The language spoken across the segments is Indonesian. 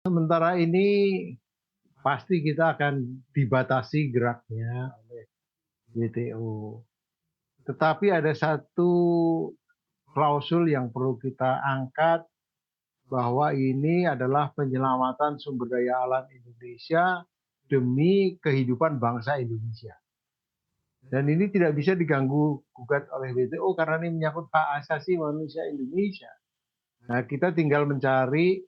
Sementara ini pasti kita akan dibatasi geraknya oleh WTO. Tetapi ada satu klausul yang perlu kita angkat bahwa ini adalah penyelamatan sumber daya alam Indonesia demi kehidupan bangsa Indonesia. Dan ini tidak bisa diganggu gugat oleh WTO karena ini menyangkut hak asasi manusia Indonesia. Nah, kita tinggal mencari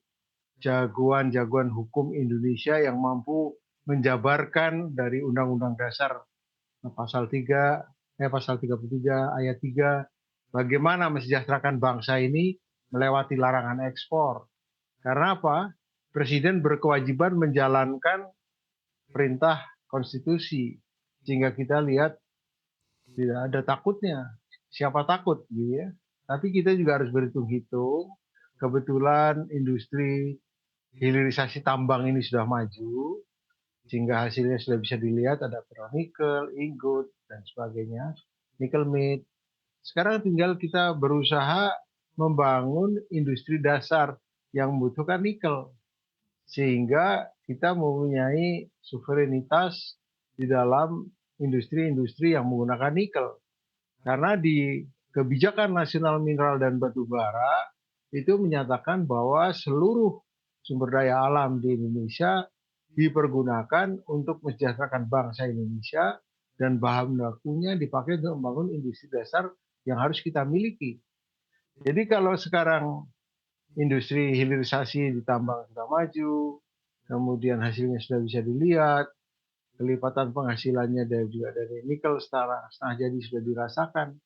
jagoan-jagoan hukum Indonesia yang mampu menjabarkan dari Undang-Undang Dasar pasal 3, pasal 33 ayat 3, bagaimana mensejahterakan bangsa ini melewati larangan ekspor. Karena apa? Presiden berkewajiban menjalankan perintah konstitusi. Sehingga kita lihat tidak ada takutnya. Siapa takut gitu ya. Tapi kita juga harus berhitung-hitung. Kebetulan industri hilirisasi tambang ini sudah maju, sehingga hasilnya sudah bisa dilihat ada ferronikel, ingot, dan sebagainya, nickel made. Sekarang tinggal kita berusaha membangun industri dasar yang membutuhkan nikel, sehingga kita mempunyai suverenitas di dalam industri-industri yang menggunakan nikel. Karena di kebijakan nasional mineral dan batu bara itu menyatakan bahwa seluruh sumber daya alam di Indonesia dipergunakan untuk mensejahterakan bangsa Indonesia dan bahan bakunya dipakai untuk membangun industri dasar yang harus kita miliki. Jadi kalau sekarang industri hilirisasi di tambang sudah maju, kemudian hasilnya sudah bisa dilihat, kelipatan penghasilannya juga dari nikel setengah jadi sudah dirasakan.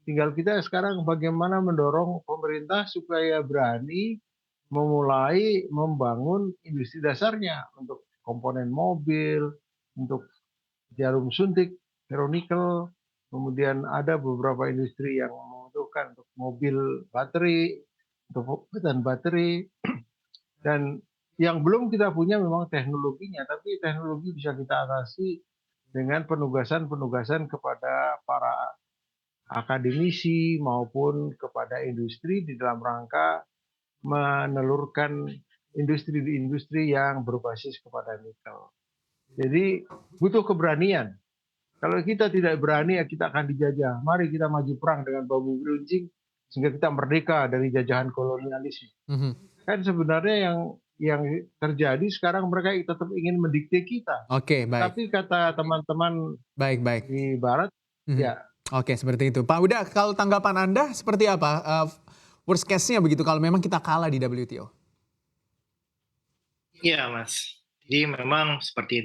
Tinggal kita sekarang bagaimana mendorong pemerintah supaya berani memulai membangun industri dasarnya untuk komponen mobil, untuk jarum suntik, ferronikel, kemudian ada beberapa industri yang membutuhkan untuk mobil baterai, untuk pembuatan baterai, dan yang belum kita punya memang teknologinya, tapi teknologi bisa kita atasi dengan penugasan-penugasan kepada para akademisi maupun kepada industri di dalam rangka menelurkan industri yang berbasis kepada nikel. Jadi butuh keberanian. Kalau kita tidak berani ya kita akan dijajah. Mari kita maju perang dengan bambu runcing sehingga kita merdeka dari jajahan kolonialisme. Kan sebenarnya yang terjadi sekarang mereka tetap ingin mendikte kita. Oke, baik. Tapi kata teman-teman Baik, baik. di barat, ya. Oke, seperti itu. Pak Huda, kalau tanggapan Anda seperti apa? Worst case-nya begitu kalau memang kita kalah di WTO. Iya, Mas. Jadi memang seperti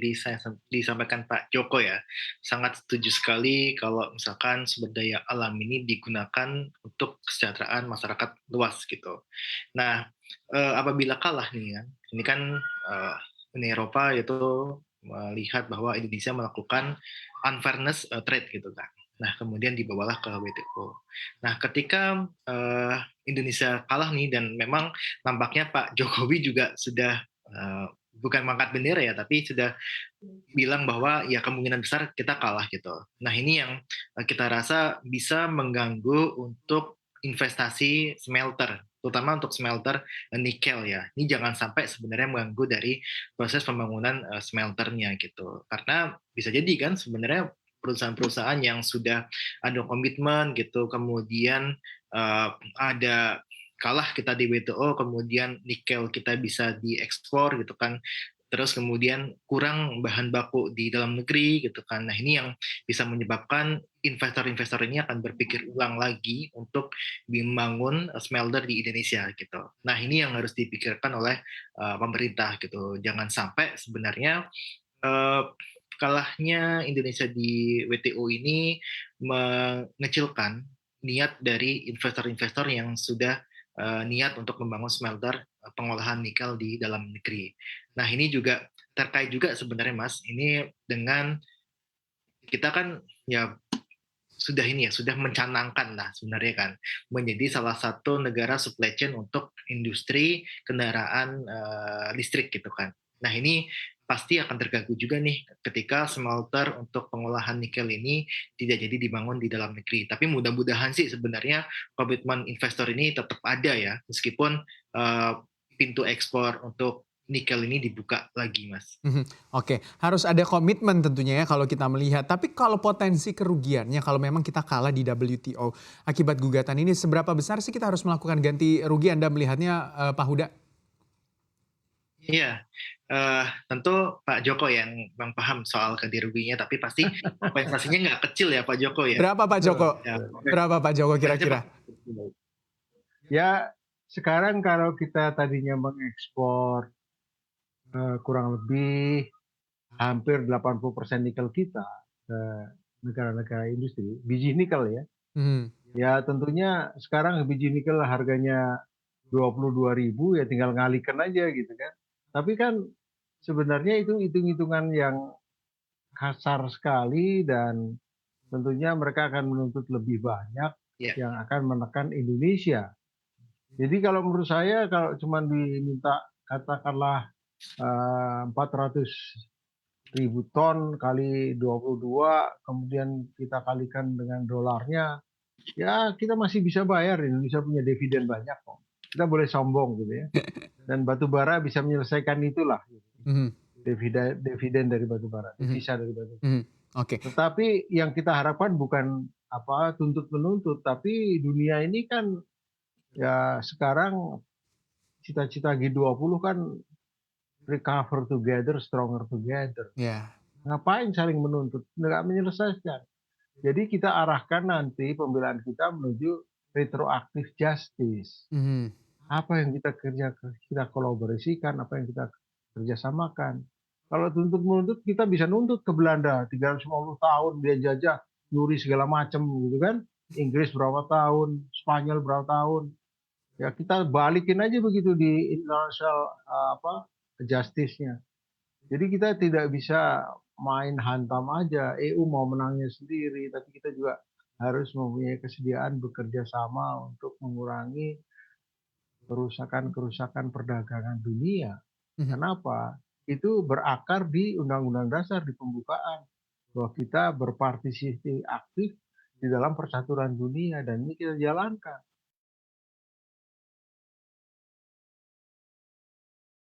disampaikan Pak Joko ya, sangat setuju sekali kalau misalkan sumber daya alam ini digunakan untuk kesejahteraan masyarakat luas gitu. Nah, apabila kalah nih kan, ini kan Uni Eropa itu melihat bahwa Indonesia melakukan unfairness trade gitu kan. Nah, kemudian dibawalah ke WTO. Nah, ketika Indonesia kalah nih dan memang nampaknya Pak Jokowi juga sudah bukan mengangkat bendera ya, tapi sudah bilang bahwa ya kemungkinan besar kita kalah gitu. Nah ini yang kita rasa bisa mengganggu untuk investasi smelter, terutama untuk smelter nikel ya. Ini jangan sampai sebenarnya mengganggu dari proses pembangunan smelternya gitu. Karena bisa jadi kan sebenarnya perusahaan-perusahaan yang sudah ada komitmen gitu, kemudian ada kalah kita di WTO, kemudian nikel kita bisa diekspor gitu kan, terus kemudian kurang bahan baku di dalam negeri gitu kan. Nah ini yang bisa menyebabkan investor-investor ini akan berpikir ulang lagi untuk membangun smelter di Indonesia gitu. Nah ini yang harus dipikirkan oleh pemerintah gitu. Jangan sampai sebenarnya kalahnya Indonesia di WTO ini mengecilkan niat dari investor-investor yang sudah niat untuk membangun smelter pengolahan nikel di dalam negeri. Nah ini juga terkait juga sebenarnya Mas, ini dengan kita kan ya sudah ini ya, sudah mencanangkan lah sebenarnya kan, menjadi salah satu negara supply chain untuk industri kendaraan listrik gitu kan. Nah ini pasti akan terganggu juga nih ketika smelter untuk pengolahan nikel ini tidak jadi dibangun di dalam negeri. Tapi mudah-mudahan sih sebenarnya komitmen investor ini tetap ada ya, meskipun pintu ekspor untuk nikel ini dibuka lagi, Mas. Mhm, oke, harus ada komitmen tentunya ya kalau kita melihat. Tapi kalau potensi kerugiannya kalau memang kita kalah di WTO akibat gugatan ini seberapa besar sih kita harus melakukan ganti rugi Anda melihatnya, Pak Huda? Iya, tentu Pak Joko yang paham soal ganti ruginya, tapi pasti kompensasinya nggak kecil ya Pak Joko ya? Berapa Pak Betul, Joko? Ya, betul. Berapa Pak Joko kompensasinya kira-kira? Ya, sekarang kalau kita tadinya mengekspor kurang lebih hampir 80% nikel kita ke negara-negara industri, biji nikel ya. Mhm, Ya tentunya sekarang biji nikel harganya 22.000 ya tinggal ngalikan aja gitu kan. Tapi kan sebenarnya itu hitung-hitungan yang kasar sekali dan tentunya mereka akan menuntut lebih banyak ya, yang akan menekan Indonesia. Jadi kalau menurut saya kalau cuma diminta katakanlah 400.000 ton kali 22 kemudian kita kalikan dengan dolarnya, ya kita masih bisa bayar, Indonesia punya dividen banyak kok. Kita boleh sombong gitu ya. Dan batu bara bisa menyelesaikan itulah, mhm, dividen dividen dari batu bara, mhm, devisa dari batu bara. mhm, oke, Tetapi yang kita harapkan bukan apa tuntut menuntut, tapi dunia ini kan ya sekarang cita-cita G20 kan recover together, stronger together. ya, Ngapain saling menuntut? Nggak menyelesaikan. Jadi kita arahkan nanti pembelaan kita menuju retroactive justice. mhm, Apa yang kita kita kolaborasikan, apa yang kita kerjasamakan. Kalau tuntut menuntut kita bisa nuntut ke Belanda 350 tahun dia jajah, nyuri segala macam gitu kan. Inggris berapa tahun, Spanyol berapa tahun. Ya kita balikin aja begitu di international justice-nya. Jadi kita tidak bisa main hantam aja, EU mau menangnya sendiri, tapi kita juga harus mempunyai kesediaan bekerja sama untuk mengurangi kerusakan-kerusakan perdagangan dunia. mhm, Kenapa? Itu berakar di Undang-Undang Dasar di pembukaan bahwa kita berpartisipasi aktif di dalam persaturan dunia dan ini kita jalankan.